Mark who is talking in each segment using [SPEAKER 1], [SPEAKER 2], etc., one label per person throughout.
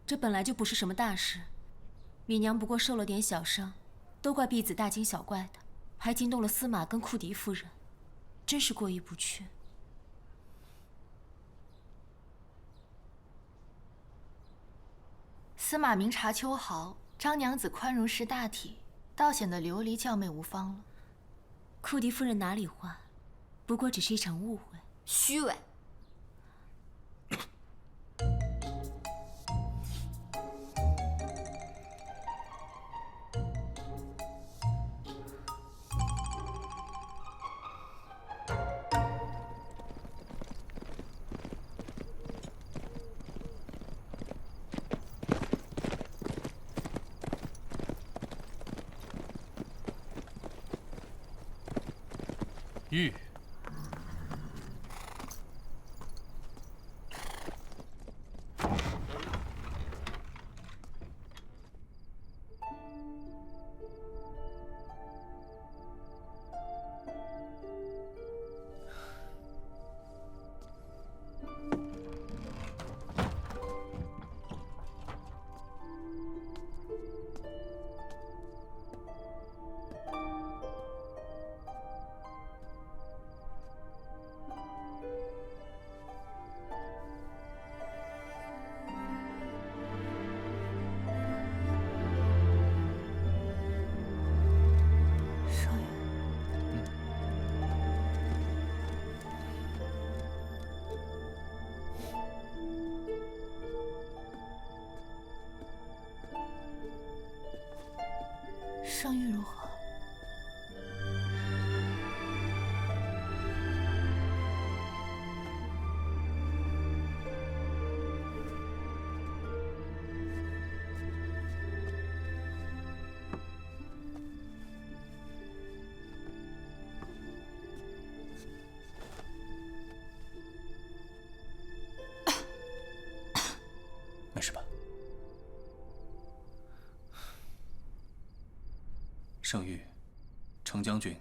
[SPEAKER 1] 这本来就不是什么大事，米娘不过受了点小伤，都怪婢子大惊小怪的，还惊动了司马跟库迪夫人，真是过意不去。
[SPEAKER 2] 司马明察秋毫，张娘子宽容识大体，倒显得琉璃娇媚无方了。
[SPEAKER 1] 库迪夫人哪里坏，不过只是一场误会。
[SPEAKER 2] 虚伪。
[SPEAKER 3] 玉，
[SPEAKER 2] 盛玉如何？
[SPEAKER 3] 没事吧？盛玉，程将军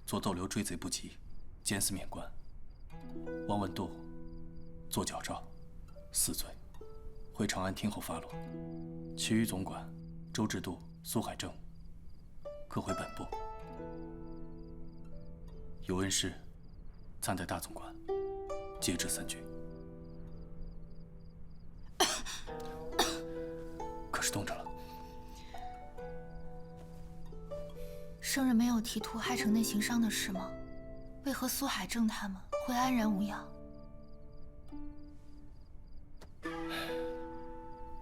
[SPEAKER 3] 做斗流追贼不及，监司免官；王文度做矫诏，4罪，回长安听候发落。其余总管周志度、苏海正各回本部。有恩师暂代大总管，皆至3军。可是冻着了。
[SPEAKER 2] 圣人没有提屠害城内行商的事吗？为何苏海正他们会安然无恙？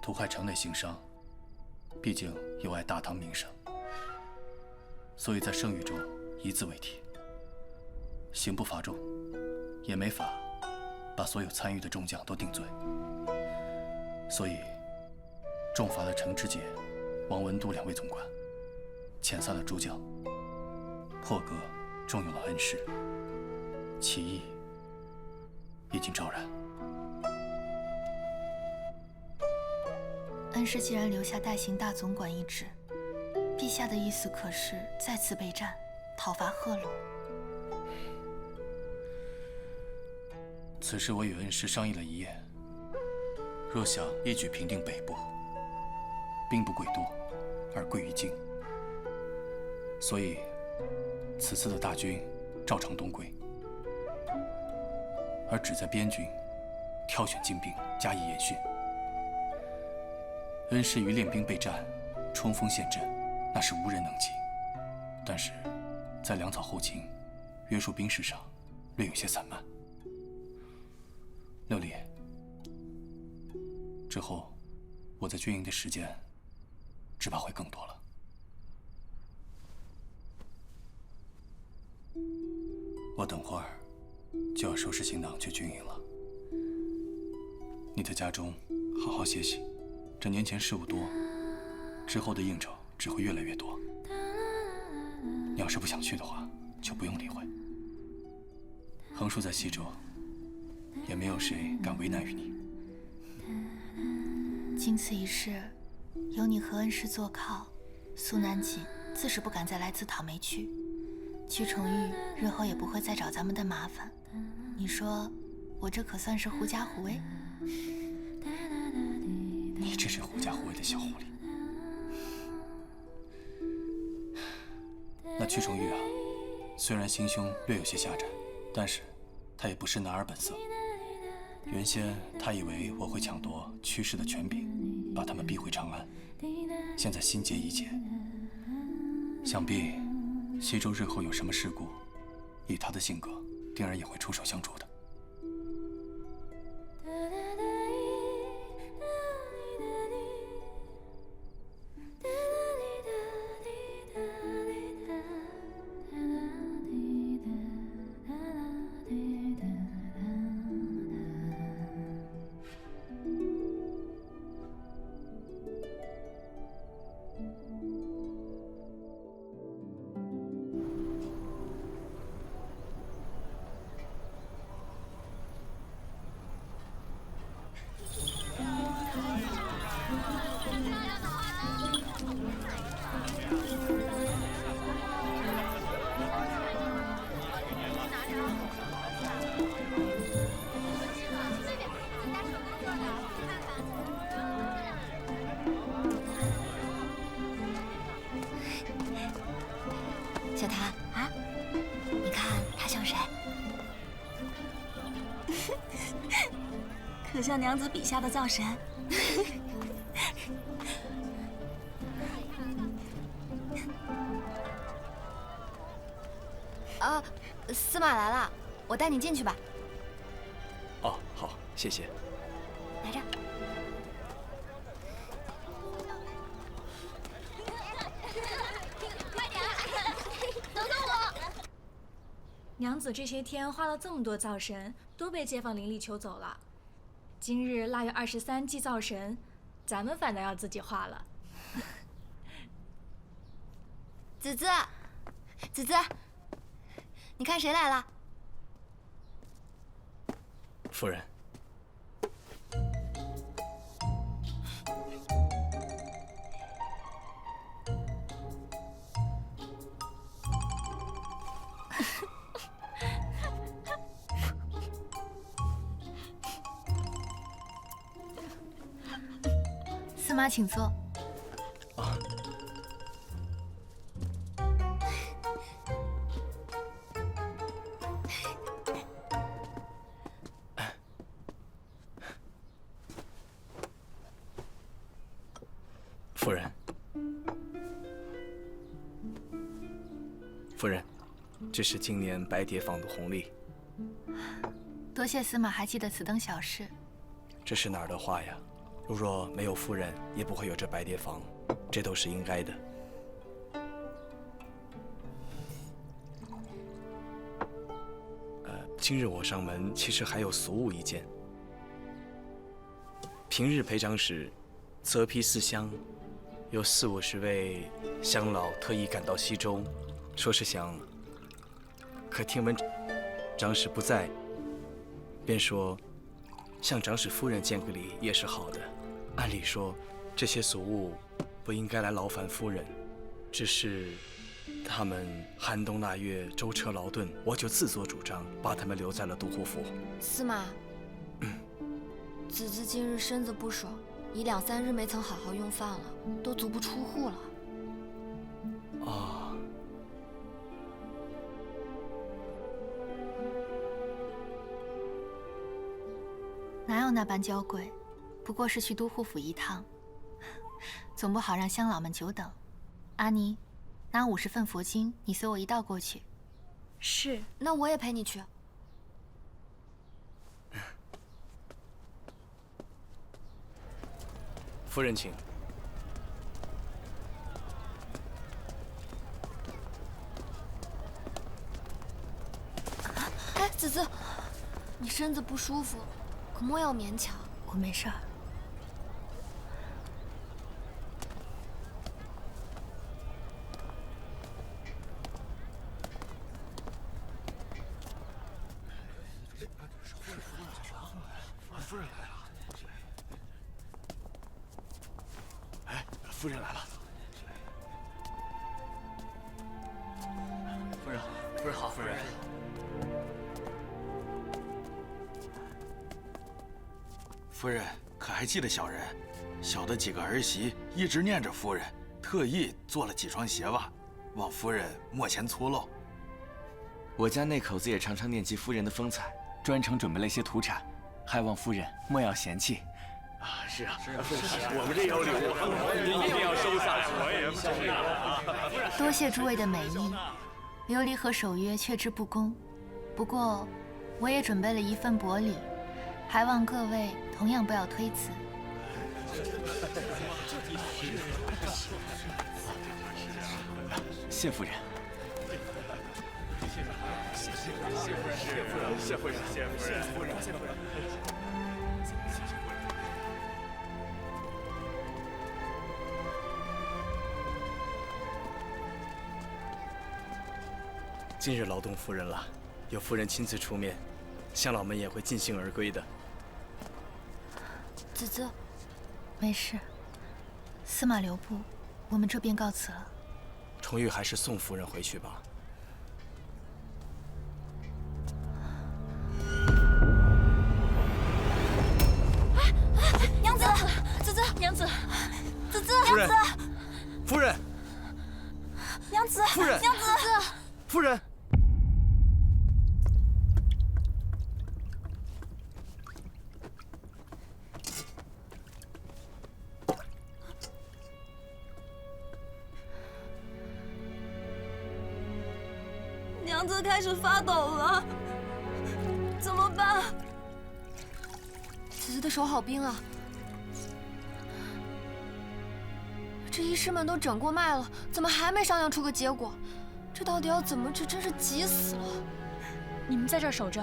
[SPEAKER 3] 屠害城内行商，毕竟有碍大唐名声，所以在圣谕中一字未提。刑不罚重，也没法把所有参与的众将都定罪，所以重罚了程知节、王文度2位总管，遣散了诸将，破格重用了恩师，起义已经昭然。
[SPEAKER 2] 恩师既然留下代行大总管一职，陛下的意思可是再次备战，讨伐贺龙？
[SPEAKER 3] 此事我与恩师商议了一夜，若想一举平定北部，兵不贵多，而贵于精，所以此次的大军照常东归，而只在边军挑选精兵加以演训。恩师于练兵备战、冲锋陷阵，那是无人能及，但是在粮草后勤、约束兵士上略有些散漫。六弟，之后我在军营的时间只怕会更多了。我等会儿就要收拾行囊去军营了。你在家中好好歇息，这年前事务多，之后的应酬只会越来越多。你要是不想去的话，就不用理会。横竖在西周，也没有谁敢为难于你。
[SPEAKER 2] 经此一事，有你和恩师做靠，苏南锦自是不敢再来自讨没趣。屈崇玉日后也不会再找咱们的麻烦。你说，我这可算是狐假虎威？你
[SPEAKER 3] 你这只狐假虎威的小狐狸。那屈重玉啊，虽然行凶略有些下展，但是他也不是男儿本色。原先他以为我会抢夺屈氏的权柄，把他们逼回长安，现在心结已解，想必西周日后有什么事故，以他的性格，定然也会出手相助的。
[SPEAKER 2] 小谭啊，你看他像谁？
[SPEAKER 4] 可像娘子笔下的灶神。
[SPEAKER 2] 啊，司马来了，我带你进去吧。
[SPEAKER 3] 哦，好，谢谢。
[SPEAKER 2] 来这儿。
[SPEAKER 4] 娘子这些天画了这么多灶神，都被街坊邻里求走了。今日腊月23祭灶神，咱们反倒要自己画了。
[SPEAKER 2] 子子，子子，你看谁来了？
[SPEAKER 3] 夫人。
[SPEAKER 2] 司马，请坐。
[SPEAKER 3] 啊。夫人，夫人，这是今年白蝶坊的红利。
[SPEAKER 2] 多谢司马还记得此等小事。
[SPEAKER 3] 这是哪儿的话呀？如若没有夫人，也不会有这白蝶坊，这都是应该的。今日我上门，其实还有俗务一件。平日陪长史择批4乡，有40-50位乡老特意赶到西周，说是想，可听闻长史不在，便说向长史夫人见个礼也是好的。按理说，这些俗务不应该来劳烦夫人，只是他们寒冬腊月舟车劳顿，我就自作主张把他们留在了都护府。
[SPEAKER 2] 司马，子子今日身子不爽，已2、3日没曾好好用饭了，都足不出户了。
[SPEAKER 3] 啊，
[SPEAKER 2] 哪有那般娇贵？不过是去都护府一趟，总不好让乡老们久等。阿妮，拿50份佛经，你随我一道过去。
[SPEAKER 4] 是。
[SPEAKER 2] 那我也陪你去。
[SPEAKER 3] 夫人请。
[SPEAKER 2] 哎，子子，你身子不舒服，可莫要勉强。我没事儿。
[SPEAKER 5] 夫人来了！哎，夫人来了！
[SPEAKER 3] 夫人好，夫人好，夫人。
[SPEAKER 5] 夫人可还记得小人？小的几个儿媳一直念着夫人，特意做了几双鞋袜，望夫人莫嫌粗陋。
[SPEAKER 6] 我家那口子也常常念及夫人的风采，专程准备了一些土产，还望夫人莫要嫌弃。
[SPEAKER 5] 啊，是啊，我们这有礼物，您一定要收下。我也是。
[SPEAKER 2] 多谢诸位的美意，琉璃河守约却之不恭。不过，我也准备了一份薄礼，还望各位同样不要推辞。
[SPEAKER 6] 谢夫人。
[SPEAKER 5] 谢夫人。
[SPEAKER 7] 今日劳动夫人了，有夫人亲自出面，乡老们也会尽兴而归的。
[SPEAKER 2] 子子，没事。司马留步，我们这边告辞了。
[SPEAKER 7] 重玉还是送夫人回去吧。
[SPEAKER 8] 娘子，子子，
[SPEAKER 4] 娘子，
[SPEAKER 8] 子子，
[SPEAKER 7] 夫人
[SPEAKER 8] 娘子，
[SPEAKER 7] 夫人，
[SPEAKER 8] 娘子，
[SPEAKER 7] 夫人，
[SPEAKER 8] 娘子，
[SPEAKER 7] 夫人。
[SPEAKER 8] 娘子开始发抖了，怎么办？
[SPEAKER 1] 子子的手好冰啊！这医师们都诊过脉了，怎么还没商量出个结果？这到底要怎么治？真是急死了！
[SPEAKER 4] 你们在这儿守着，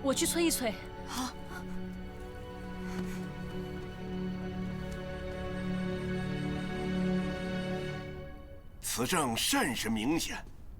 [SPEAKER 4] 我去催一催。
[SPEAKER 1] 好。
[SPEAKER 9] 此症甚是明显，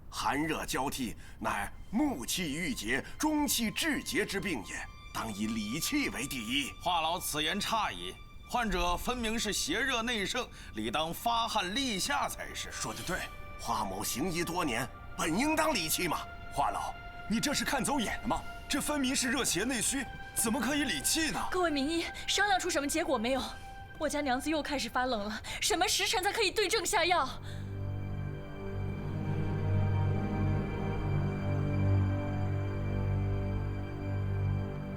[SPEAKER 9] 寒热交替，乃木气郁结、中气滞结之病也，当以理气为第一。
[SPEAKER 5] 话痨此言差矣，患者分明是邪热内盛，理当发汗立下才是。
[SPEAKER 9] 说得对，华某行医多年，本应当理气嘛。
[SPEAKER 10] 华老，你这是看走眼了吗？这分明是热邪内虚，怎么可以理气呢？
[SPEAKER 4] 各位名医，商量出什么结果没有？我家娘子又开始发冷了，什么时辰才可以对症下药？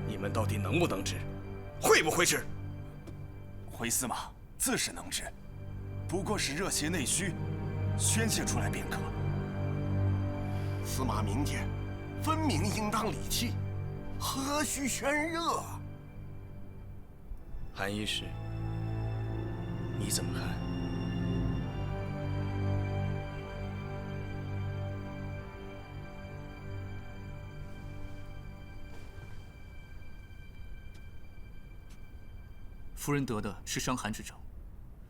[SPEAKER 7] 你们到底能不能治？会不会治？
[SPEAKER 10] 回司马自是能治，不过是热邪内虚，宣泄出来便可。
[SPEAKER 9] 司马明鉴，分明应当理气，何须宣热？
[SPEAKER 7] 韩医师，你怎么看？
[SPEAKER 3] 夫人得的是伤寒之症，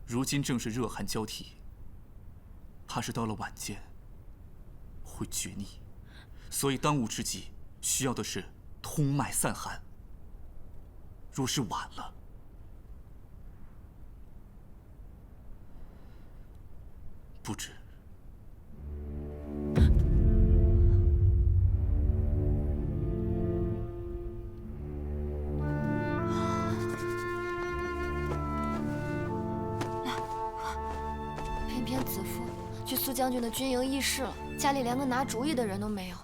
[SPEAKER 3] 如今正是热寒交替，怕是到了晚间会厥逆，所以当务之急需要的是通脉散寒。若是晚了，不知。
[SPEAKER 1] 偏偏子父去苏将军的军营议事了，家里连个拿主意的人都没有。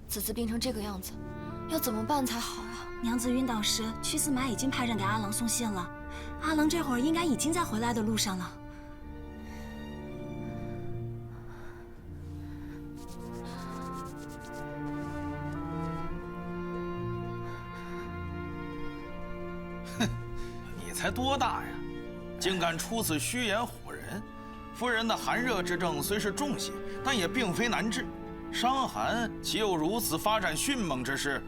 [SPEAKER 1] 子子病成这个样子，要怎么办才好啊？
[SPEAKER 8] 娘子晕倒时，屈司马已经派人给阿郎送信了，阿郎这会儿应该已经在回来的路上了。
[SPEAKER 5] 哼，你才多大呀，竟敢出此虚言唬人！夫人的寒热之症虽是重些，但也并非难治。伤寒岂有如此发展迅猛之事？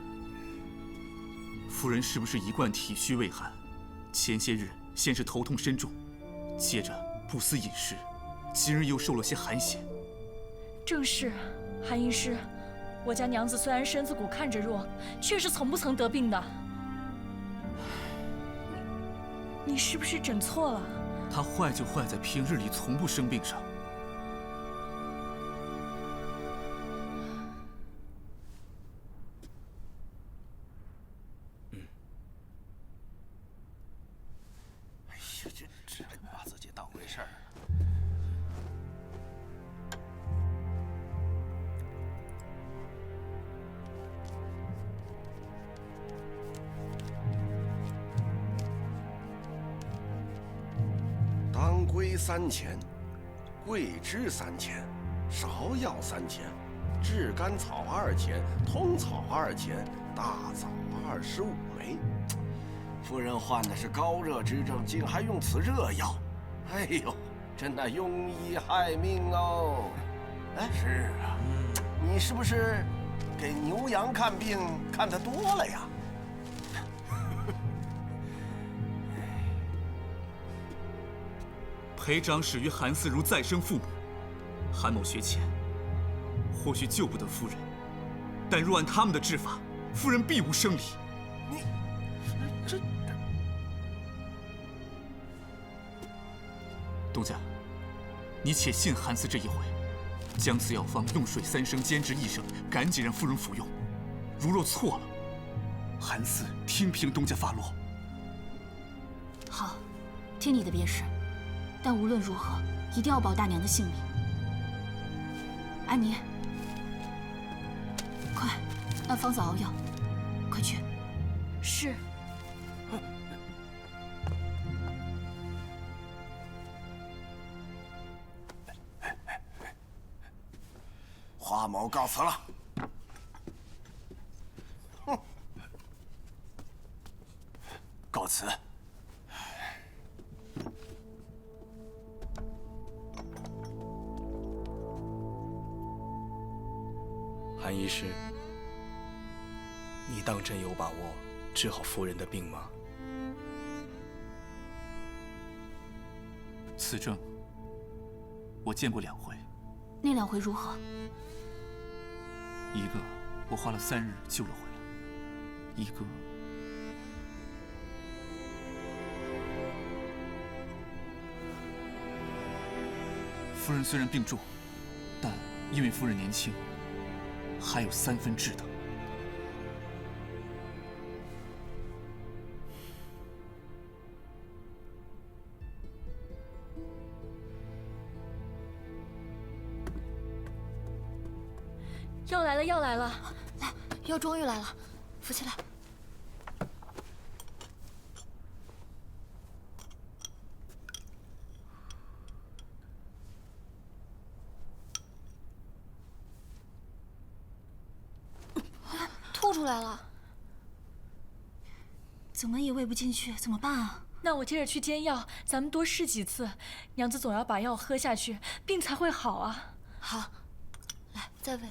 [SPEAKER 3] 夫人是不是一贯体虚畏寒？前些日先是头痛身重，接着不思饮食，今日又受了些寒邪。
[SPEAKER 4] 正是，韩医师，我家娘子虽然身子骨看着弱，却是从不曾得病的。你是不是诊错了？
[SPEAKER 3] 她坏就坏在平日里从不生病上。
[SPEAKER 9] 归3000，桂枝3000，芍药3000，炙甘草2000，通草2000，大枣25枚。夫人患的是高热之症，竟还用此热药，哎呦，真的庸医害命哦！哎，是啊，你是不是给牛羊看病看得多了呀？
[SPEAKER 11] 裴长始于韩嗣如再生父母，韩某学浅，或许救不得夫人，但若按他们的治法，夫人必无生理。
[SPEAKER 9] 你，这……
[SPEAKER 11] 东家，你且信韩嗣这一回，将此药方用水3升煎制1升，赶紧让夫人服用。如若错了，韩嗣听凭东家发落。
[SPEAKER 8] 好，听你的便是。但无论如何，一定要保大娘的性命。安妮，快按方子熬药，快去。是。
[SPEAKER 9] 华某告辞了。
[SPEAKER 10] 哼，告辞。
[SPEAKER 7] 韩医师，你当真有把握治好夫人的病吗？
[SPEAKER 11] 此症我见过2回。
[SPEAKER 8] 那2回如何？
[SPEAKER 11] 一个我花了3日救了回来，一个夫人虽然病重，但因为夫人年轻，还有3分志等。
[SPEAKER 4] 药来了，药来了！
[SPEAKER 2] 来，药终于来了，扶起来。吐出来了，
[SPEAKER 8] 怎么也喂不进去，怎么办啊？
[SPEAKER 4] 那我接着去煎药，咱们多试几次。娘子总要把药喝下去，病才会好啊。
[SPEAKER 2] 好，来再喂。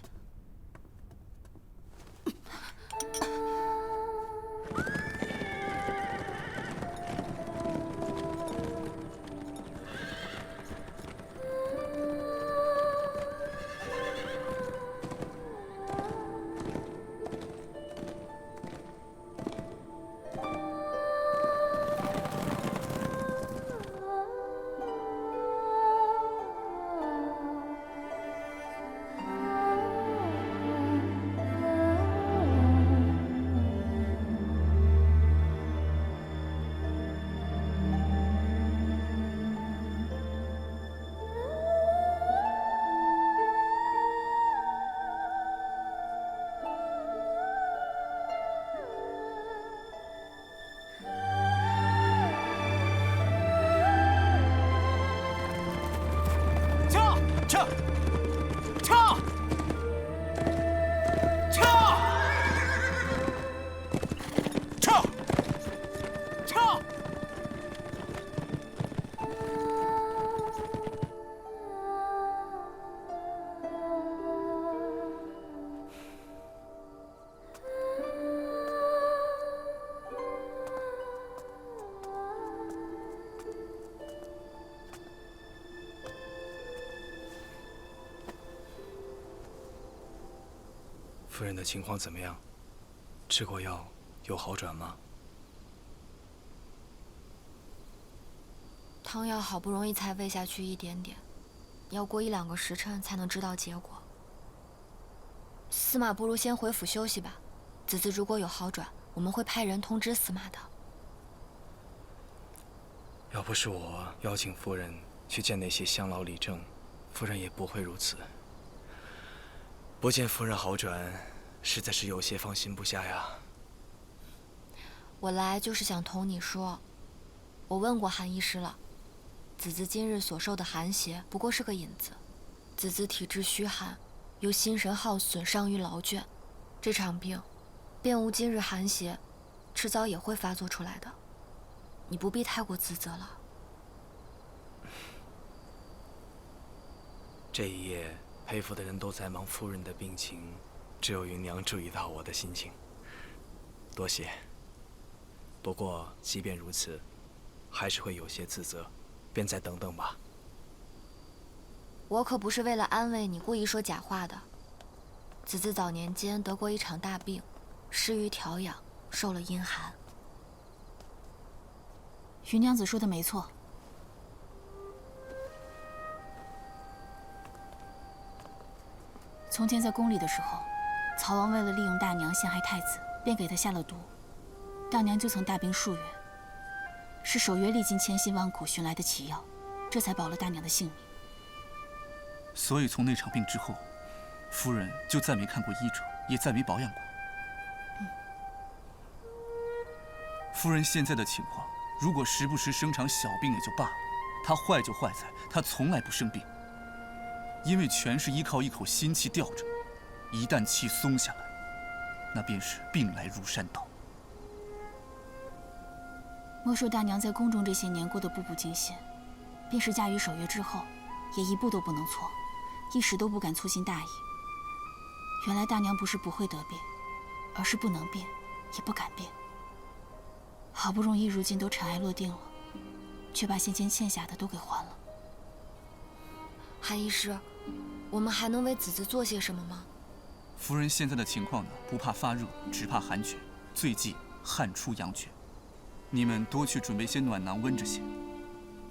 [SPEAKER 7] 夫人的情况怎么样？吃过药有好转吗？
[SPEAKER 2] 汤药好不容易才喂下去一点点，要过1、2个时辰才能知道结果。司马不如先回府休息吧。子嗣如果有好转，我们会派人通知司马的。
[SPEAKER 7] 要不是我邀请夫人去见那些乡老李正，夫人也不会如此。不见夫人好转，实在是有些放心不下呀。
[SPEAKER 2] 我来就是想同你说，我问过韩医师了，子嗣今日所受的寒邪不过是个引子。子嗣体质虚寒，由心神耗损，伤于劳倦，这场病，便无今日寒邪，迟早也会发作出来的。你不必太过自责了。
[SPEAKER 7] 这一夜，陪府的人都在忙夫人的病情，只有芸娘注意到我的心情，多谢。不过，即便如此，还是会有些自责，便再等等吧。
[SPEAKER 2] 我可不是为了安慰你故意说假话的。子嗣早年间得过一场大病，失于调养，受了阴寒。
[SPEAKER 8] 芸娘子说的没错。从前在宫里的时候，曹王为了利用大娘陷害太子，便给她下了毒。大娘就曾大病数月，是守约历尽千辛万苦寻来的奇药，这才保了大娘的性命。
[SPEAKER 11] 所以从那场病之后，夫人就再没看过医者，也再没保养过。夫人现在的情况，如果时不时生场小病也就罢了，她坏就坏在她从来不生病，因为全是依靠一口心气吊着，一旦气松下来，那便是病来如山倒。
[SPEAKER 8] 莫说大娘在宫中这些年过得步步惊心，便是嫁于守约之后，也一步都不能错，一时都不敢粗心大意。原来大娘不是不会得病，而是不能病，也不敢病。好不容易如今都尘埃落定了，却把先前欠下的都给还了。
[SPEAKER 2] 韩医师，我们还能为子嗣做些什么吗？
[SPEAKER 11] 夫人现在的情况呢，不怕发热，只怕寒厥，最忌汗出阳厥。你们多去准备些暖囊温着些，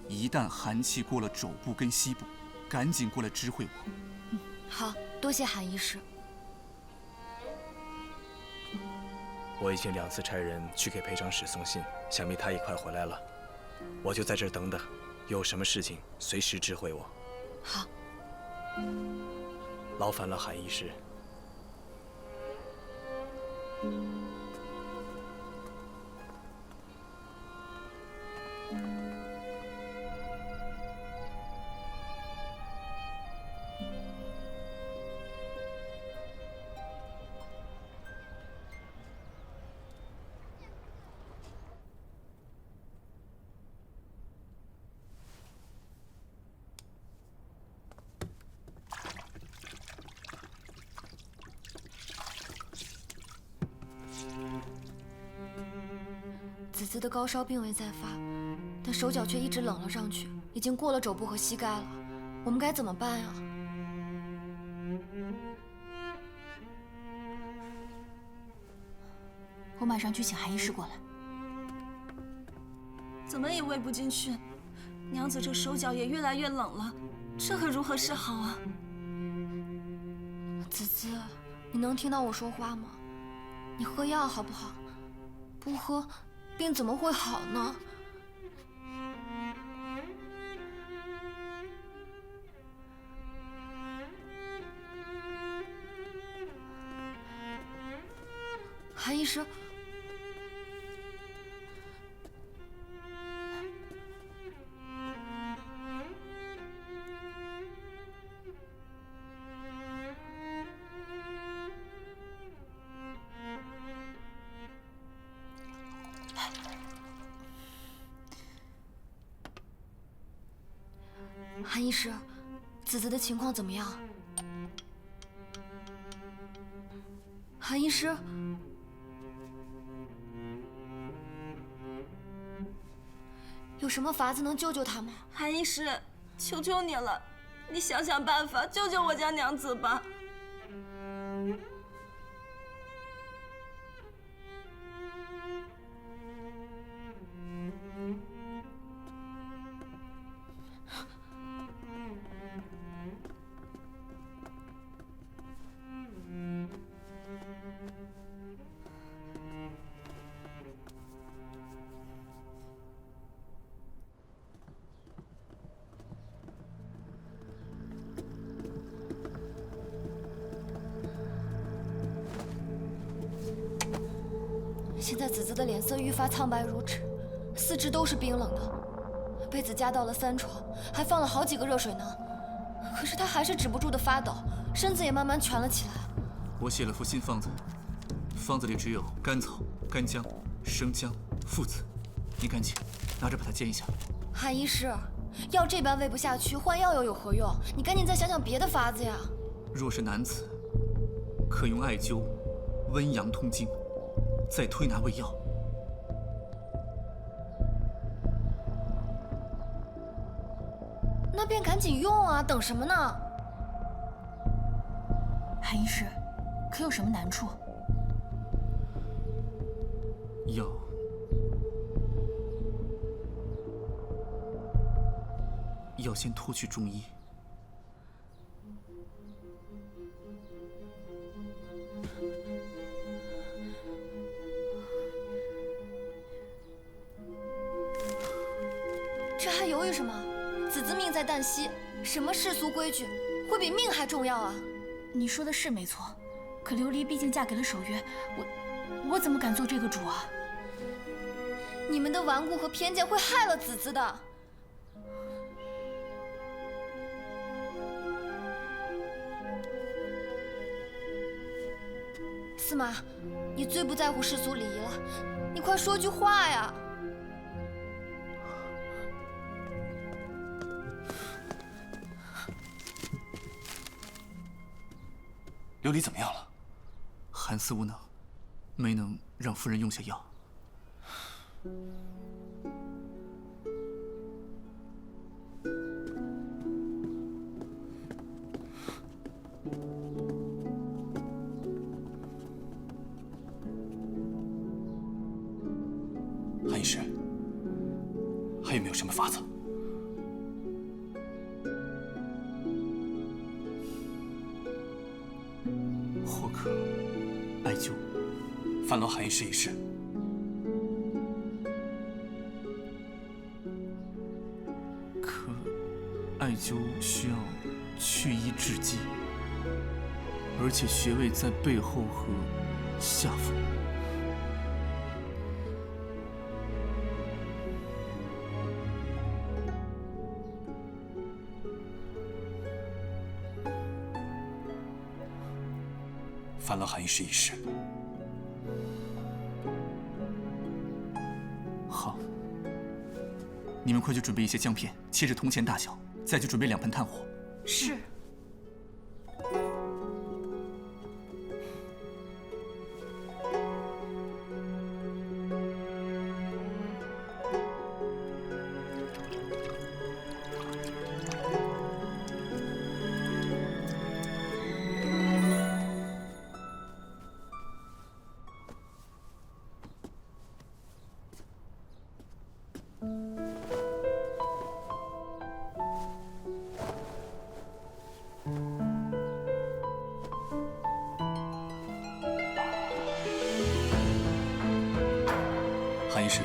[SPEAKER 11] 一旦寒气过了肘部跟膝部，赶紧过来知会我。
[SPEAKER 2] 好，多谢韩医师。
[SPEAKER 7] 我已经2次差人去给裴长史送信，想必他也快回来了。我就在这儿等等，有什么事情随时知会我。
[SPEAKER 2] 好。
[SPEAKER 7] 劳烦了韩医师。
[SPEAKER 2] 子嗣的高烧并未再发，但手脚却一直冷了上去，已经过了肘部和膝盖了。我们该怎么办呀？
[SPEAKER 8] 我马上去请韩医师过来。
[SPEAKER 12] 怎么也喂不进去，娘子这手脚也越来越冷了，这可如何是好啊？
[SPEAKER 2] 子嗣，你能听到我说话吗？你喝药好不好？不喝，病怎么会好呢？韩医师，韩医师，子嗣的情况怎么样？韩医师，有什么法子能救救他吗？
[SPEAKER 12] 韩医师，求求你了，你想想办法救救我家娘子吧。
[SPEAKER 2] 现在子嗣的脸色愈发苍白如纸，四肢都是冰冷的，被子加到了3床，还放了好几个热水呢。可是他还是止不住的发抖，身子也慢慢蜷了起来。
[SPEAKER 11] 我写了副新方子，方子里只有甘草、干姜、生姜、附子，你赶紧拿着把它煎一下。
[SPEAKER 2] 韩医师，药这般喂不下去，换药又有何用？你赶紧再想想别的法子呀。
[SPEAKER 11] 若是男子，可用艾灸，温阳通经，再推拿喂药。
[SPEAKER 2] 那便赶紧用啊，等什么呢？
[SPEAKER 8] 韩医师，可有什么难处？
[SPEAKER 11] 要先托去中医。
[SPEAKER 2] 这还犹豫什么？子子命在旦夕，什么世俗规矩，会比命还重要啊！
[SPEAKER 8] 你说的是没错，可琉璃毕竟嫁给了守约，我怎么敢做这个主啊？
[SPEAKER 2] 你们的顽固和偏见会害了子子的。司马，你最不在乎世俗礼仪了，你快说句话呀！
[SPEAKER 3] 琉璃怎么样了？
[SPEAKER 11] 韩四无能，没能让夫人用下药。
[SPEAKER 3] 韩医师，还有没有什么法子？
[SPEAKER 11] 或可艾灸。
[SPEAKER 3] 烦劳韩医师一试。
[SPEAKER 11] 可艾灸需要去瘀治基，而且穴位在背后和下腹。
[SPEAKER 3] 烦劳韩医师一试。
[SPEAKER 11] 好，你们快去准备一些姜片，切至铜钱大小，再去准备2盆炭火。
[SPEAKER 8] 是。
[SPEAKER 3] 韩医师，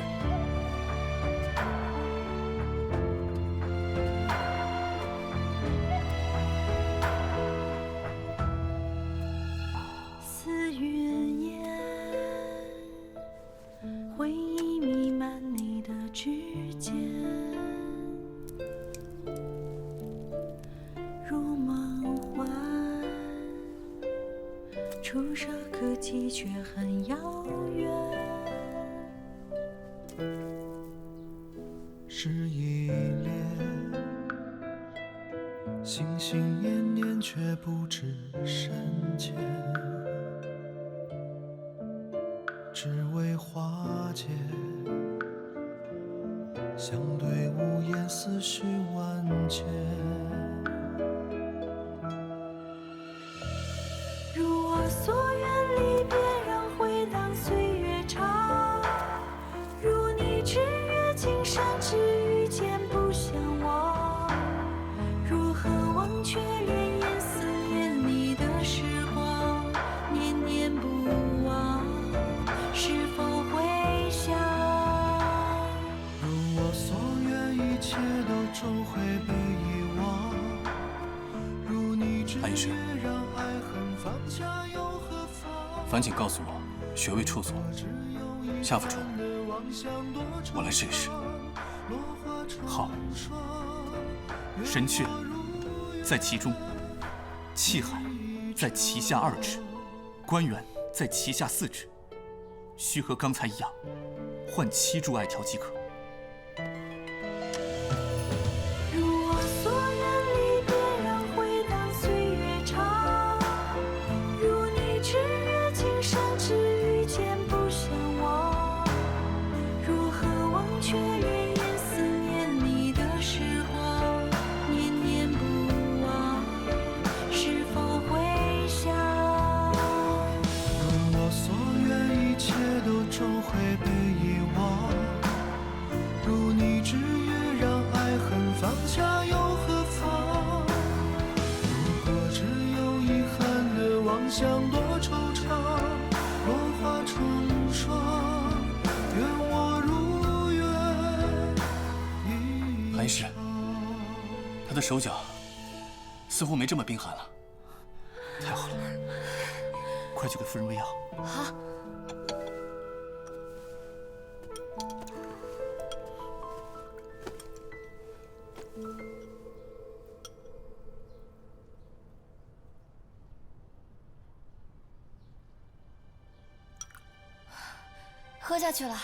[SPEAKER 13] 似云烟，回忆弥漫你的指尖，如梦幻，触手可及却很遥远。
[SPEAKER 14] 是依恋，心心念念却不知深浅，只为化解，相对无言，思绪万千。
[SPEAKER 13] 如我所愿，离别让回荡岁月长，如你之约，今生只遇见不相忘。如何忘却潋滟思念你的时光，念念不忘，是否会想？
[SPEAKER 14] 如我所愿，一切都终会被遗忘。如你之约，让爱恨放下又何妨？
[SPEAKER 3] 烦请告诉我穴位处所，下腹处，我来试一试。
[SPEAKER 14] 落花
[SPEAKER 11] 好，神阙在其中，气海在其下2指，关元在其下4指，须和刚才一样，换7柱艾条即可。
[SPEAKER 13] 如我所愿，离别让回荡岁月长。如你知月今生，只遇见不相忘。如何忘却绵延思念你的时光，念念不忘，是否会想？
[SPEAKER 14] 如我所愿，一切都终会被遗忘。如你知月让爱恨放下又何妨？如果只有遗憾的妄想多惆怅，落花成霜，愿我如愿以
[SPEAKER 3] 韩医师，他的手脚似乎没这么冰寒了。
[SPEAKER 11] 太好了，快去给夫人喂药。
[SPEAKER 2] 好。喝下去了。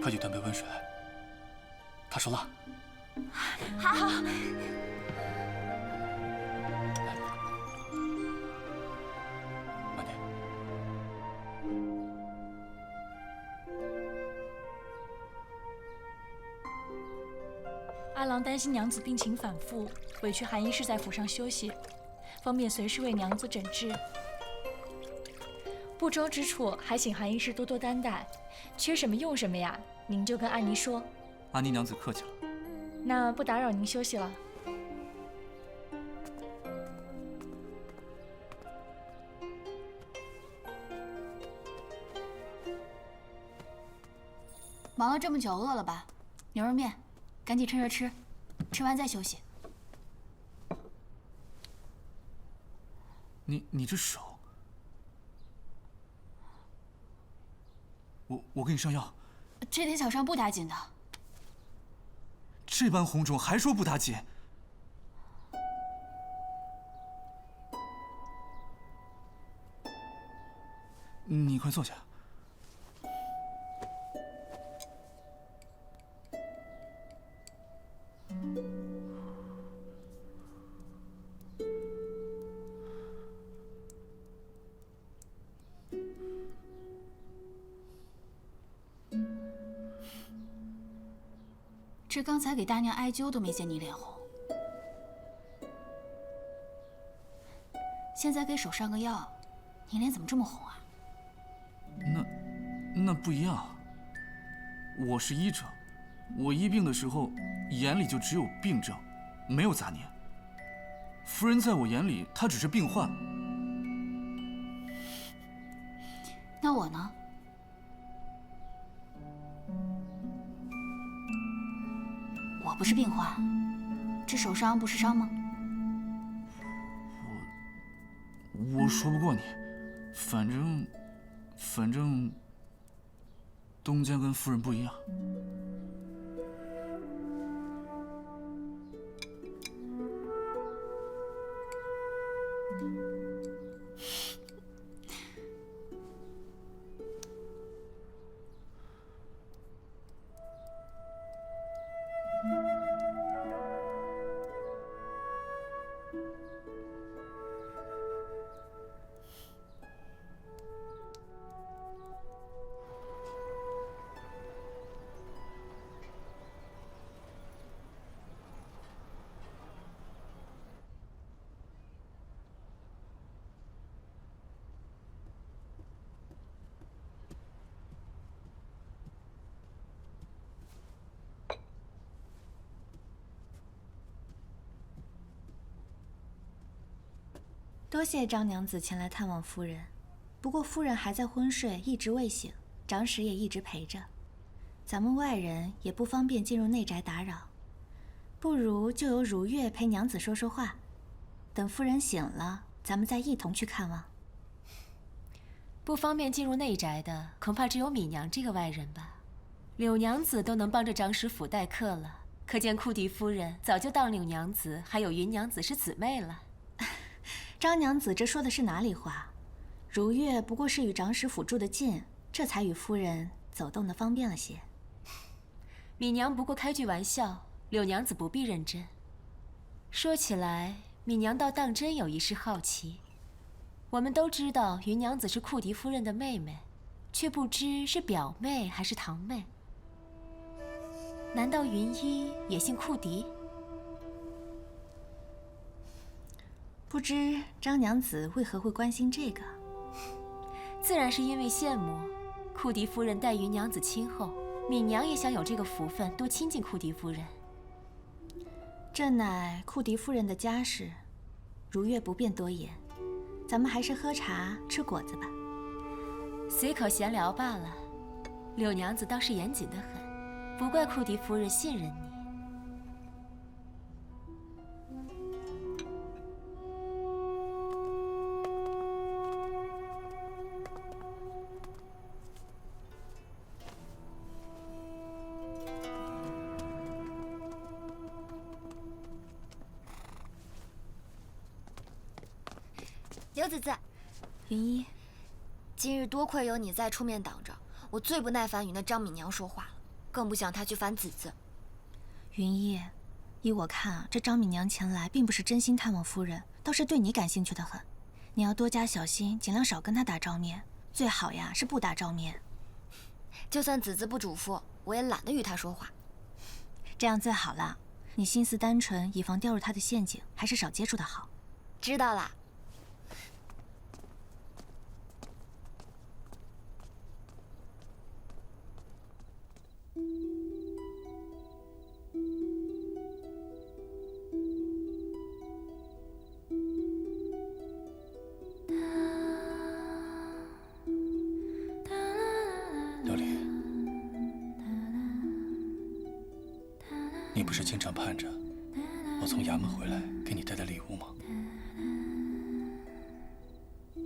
[SPEAKER 3] 快去端杯温水来，他受辣。
[SPEAKER 12] 好。
[SPEAKER 3] 慢点。
[SPEAKER 4] 阿郎担心娘子病情反复，委屈韩医师在府上休息，方便随时为娘子诊治。不周之处，还请韩医师多多担待。缺什么用什么呀，您就跟安妮说。
[SPEAKER 11] 安妮娘子客气了。
[SPEAKER 4] 那不打扰您休息了。
[SPEAKER 8] 忙了这么久，饿了吧？牛肉面，赶紧趁热吃，吃完再休息。
[SPEAKER 11] 你这手，我给你上药。
[SPEAKER 8] 这点小伤不打紧的。
[SPEAKER 11] 这般红肿还说不打紧？你快坐下。
[SPEAKER 8] 这刚才给大娘艾灸都没见你脸红，现在给手上个药，你脸怎么这么红啊？
[SPEAKER 11] 那不一样。我是医者，我医病的时候眼里就只有病症，没有杂念。夫人在我眼里，她只是病患。
[SPEAKER 8] 那我呢？我不是病患，这手伤不是伤吗？
[SPEAKER 11] 我说不过你，反正，东家跟夫人不一样。
[SPEAKER 2] 多谢张娘子前来探望夫人，不过夫人还在昏睡，一直未醒，长史也一直陪着，咱们外人也不方便进入内宅打扰，不如就由如月陪娘子说说话。
[SPEAKER 8] 等夫人醒了，咱们再一同去看望。
[SPEAKER 1] 不方便进入内宅的，恐怕只有米娘这个外人吧。柳娘子都能帮着长史府待客了，可见库迪夫人早就当柳娘子还有云娘子是姊妹了。
[SPEAKER 8] 张娘子这说的是哪里话？如月不过是与长史府住得近，这才与夫人走动的方便了些。
[SPEAKER 1] 米娘不过开句玩笑，柳娘子不必认真。说起来，米娘倒当真有一事好奇。我们都知道云娘子是库迪夫人的妹妹，却不知是表妹还是堂妹。难道云衣也姓库迪？
[SPEAKER 8] 不知张娘子为何会关心这个？
[SPEAKER 1] 自然是因为羡慕库迪夫人待云娘子亲厚，米娘也想有这个福分，多亲近库迪夫人。
[SPEAKER 8] 这乃库迪夫人的家事，如月不便多言。咱们还是喝茶吃果子吧，
[SPEAKER 1] 随口闲聊罢了。柳娘子倒是严谨得很，不怪库迪夫人信任你。
[SPEAKER 2] 刘子子，
[SPEAKER 8] 云衣，
[SPEAKER 2] 今日多亏有你在出面挡着，我最不耐烦与那张敏娘说话了，更不想她去烦子子。
[SPEAKER 8] 云衣，依我看啊，这张敏娘前来并不是真心探望夫人，倒是对你感兴趣的很。你要多加小心，尽量少跟她打照面，最好呀是不打照面。
[SPEAKER 2] 就算子子不嘱咐，我也懒得与她说话。
[SPEAKER 8] 这样最好了，你心思单纯，以防掉入她的陷阱，还是少接触的好。
[SPEAKER 2] 知道啦。
[SPEAKER 3] 琉璃，你不是经常盼着我从衙门回来给你带的礼物吗？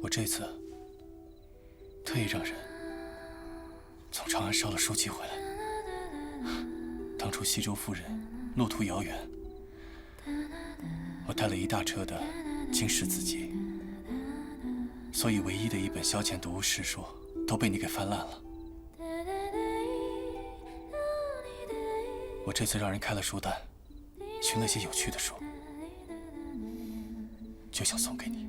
[SPEAKER 3] 我这次特意让人从长安捎了书籍回来。当初西周夫人路途遥远，我带了一大车的经史子集，所以唯一的一本消遣读物诗书都被你给翻烂了。我这次让人开了书单，寻了些有趣的书，就想送给你。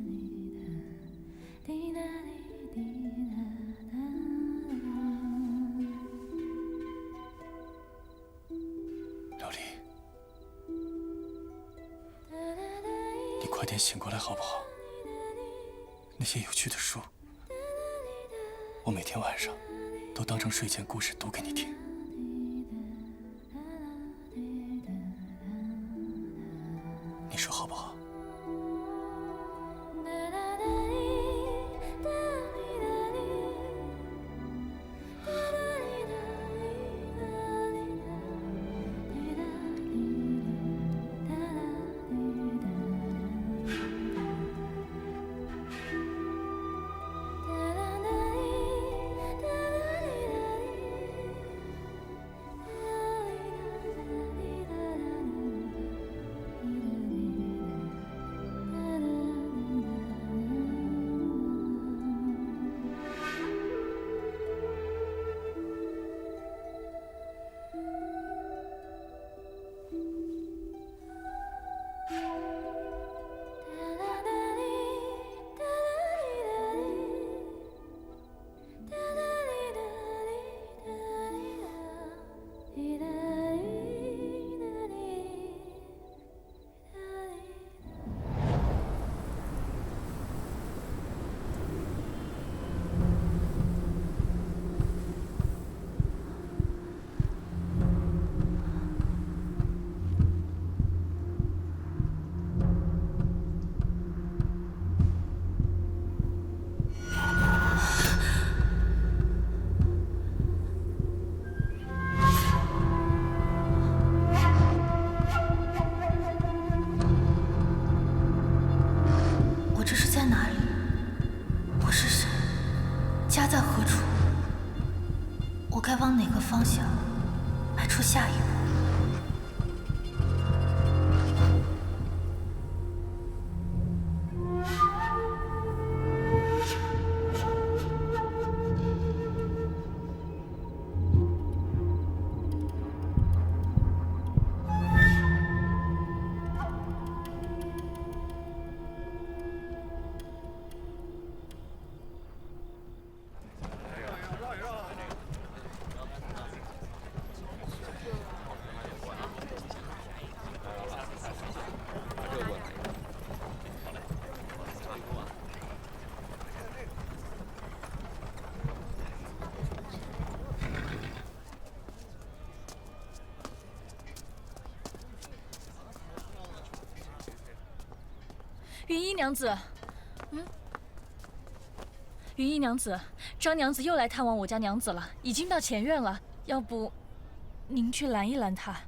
[SPEAKER 3] 琉璃，你快点醒过来好不好？那些有趣的书，我每天晚上都当成睡前故事读给你听。你说好不好？
[SPEAKER 1] 下一步。
[SPEAKER 4] 云衣娘子，云衣娘子，张娘子又来探望我家娘子了，已经到前院了。要不，您去拦一拦她。